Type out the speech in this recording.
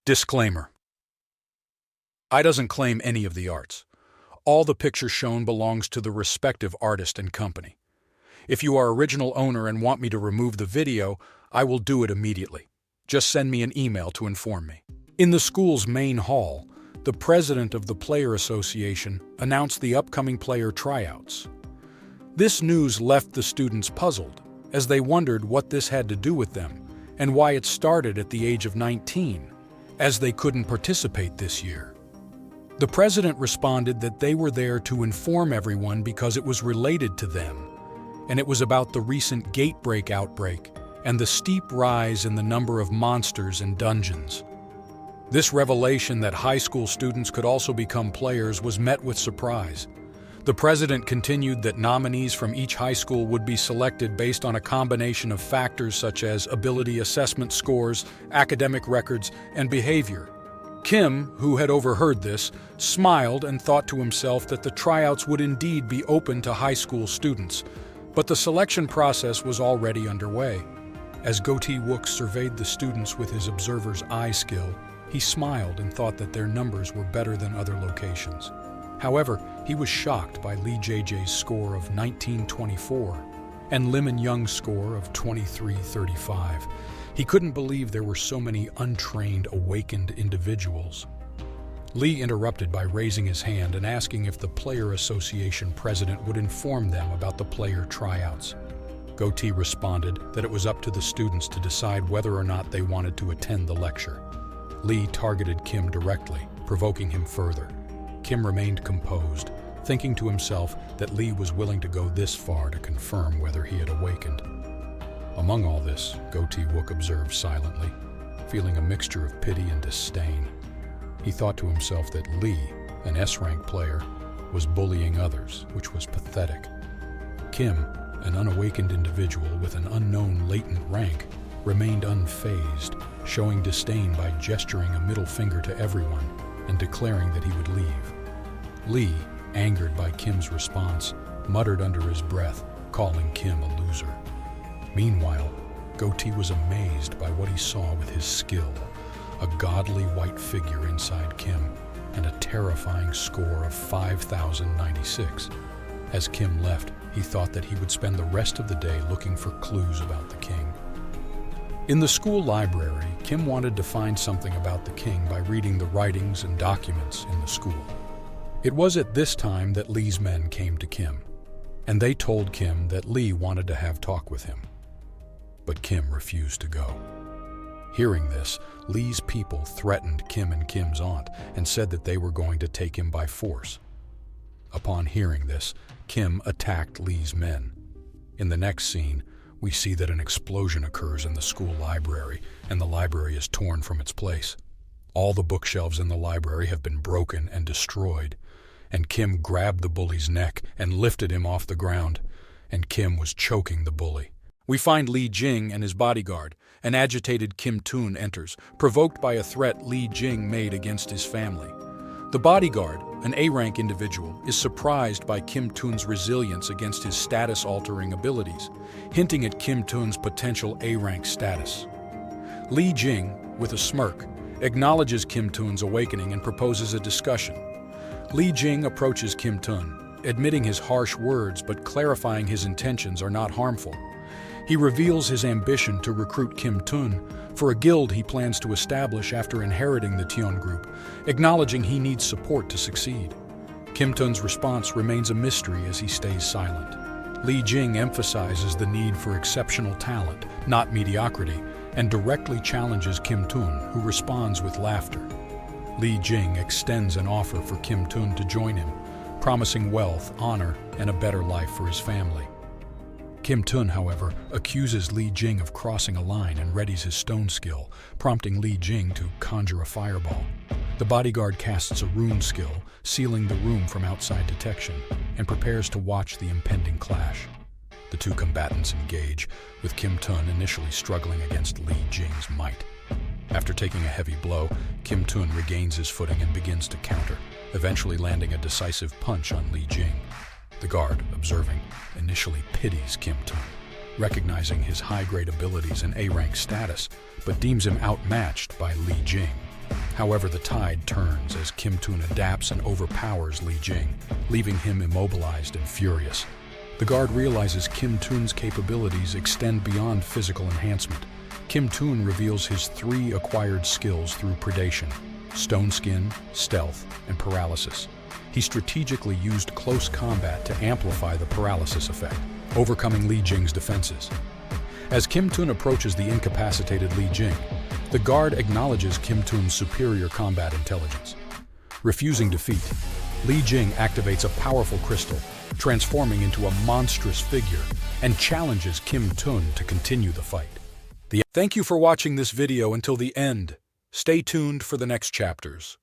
Disclaimer. I doesn't claim any of the arts. All the picture shown belongs to the respective artist and company. If you are original owner and want me to remove the video, I will do it immediately. Just send me an email to inform me. In the school's main hall, the president of the Player Association announced the upcoming player tryouts. This news left the students puzzled, as they wondered what this had to do with them and why it started at the age of 19, as they couldn't participate this year. The president responded that they were there to inform everyone because it was related to them, and it was about the recent Gatebreak outbreak and the steep rise in the number of monsters and dungeons. This revelation that high school students could also become players was met with surprise. The president continued that nominees from each high school would be selected based on a combination of factors such as ability assessment scores, academic records, and behavior. Kim, who had overheard this, smiled and thought to himself that the tryouts would indeed be open to high school students, but the selection process was already underway. As Goatee Wook surveyed the students with his observer's eye skill, he smiled and thought that their numbers were better than other locations. However, he was shocked by Lee JJ's score of 1924 and Lim and Young's score of 2335. He couldn't believe there were so many untrained, awakened individuals. Lee interrupted by raising his hand and asking if the Player Association president would inform them about the player tryouts. Goatee responded that it was up to the students to decide whether or not they wanted to attend the lecture. Lee targeted Kim directly, provoking him further. Kim remained composed, thinking to himself that Lee was willing to go this far to confirm whether he had awakened. Among all this, Goatee Wook observed silently, feeling a mixture of pity and disdain. He thought to himself that Lee, an S-rank player, was bullying others, which was pathetic. Kim, an unawakened individual with an unknown latent rank, remained unfazed, showing disdain by gesturing a middle finger to everyone and declaring that he would leave. Lee, angered by Kim's response, muttered under his breath, calling Kim a loser. Meanwhile, Goatee was amazed by what he saw with his skill, a godly white figure inside Kim, and a terrifying score of 5,096. As Kim left, he thought that he would spend the rest of the day looking for clues about the king. In the school library, Kim wanted to find something about the king by reading the writings and documents in the school. It was at this time that Lee's men came to Kim, and they told Kim that Lee wanted to have talk with him. But Kim refused to go. Hearing this, Lee's people threatened Kim and Kim's aunt and said that they were going to take him by force. Upon hearing this, Kim attacked Lee's men. In the next scene, we see that an explosion occurs in the school library, and the library is torn from its place. All the bookshelves in the library have been broken and destroyed, and Kim grabbed the bully's neck and lifted him off the ground, and Kim was choking the bully. We find Lee Jing and his bodyguard. An agitated Kim Toon enters, provoked by a threat Lee Jing made against his family. The bodyguard, an A-rank individual, is surprised by Kim Toon's resilience against his status-altering abilities, hinting at Kim Toon's potential A-rank status. Lee Jing, with a smirk, acknowledges Kim Toon's awakening and proposes a discussion. Lee Jing approaches Kim Toon, admitting his harsh words but clarifying his intentions are not harmful. He reveals his ambition to recruit Kim Toon for a guild he plans to establish after inheriting the Tion group, acknowledging he needs support to succeed. Kim Toon's response remains a mystery as he stays silent. Lee Jing emphasizes the need for exceptional talent, not mediocrity, and directly challenges Kim Toon, who responds with laughter. Lee Jing extends an offer for Kim Toon to join him, promising wealth, honor, and a better life for his family. Kim Toon, however, accuses Lee Jing of crossing a line and readies his stone skill, prompting Lee Jing to conjure a fireball. The bodyguard casts a rune skill, sealing the room from outside detection, and prepares to watch the impending clash. The two combatants engage, with Kim Toon initially struggling against Lee Jing's might. After taking a heavy blow, Kim Toon regains his footing and begins to counter, eventually landing a decisive punch on Lee Jing. The guard, observing, initially pities Kim Toon, recognizing his high-grade abilities and A-rank status, but deems him outmatched by Lee Jing. However, the tide turns as Kim Toon adapts and overpowers Li Jing, leaving him immobilized and furious. The guard realizes Kim Toon's capabilities extend beyond physical enhancement. Kim Toon reveals his 3 acquired skills through predation: stone skin, stealth, and paralysis. He strategically used close combat to amplify the paralysis effect, overcoming Li Jing's defenses. As Kim Toon approaches the incapacitated Li Jing, the guard acknowledges Kim Toon's superior combat intelligence. Refusing defeat, Li Jing activates a powerful crystal, transforming into a monstrous figure, and challenges Kim Toon to continue the fight. Thank you for watching this video until the end. Stay tuned for the next chapters.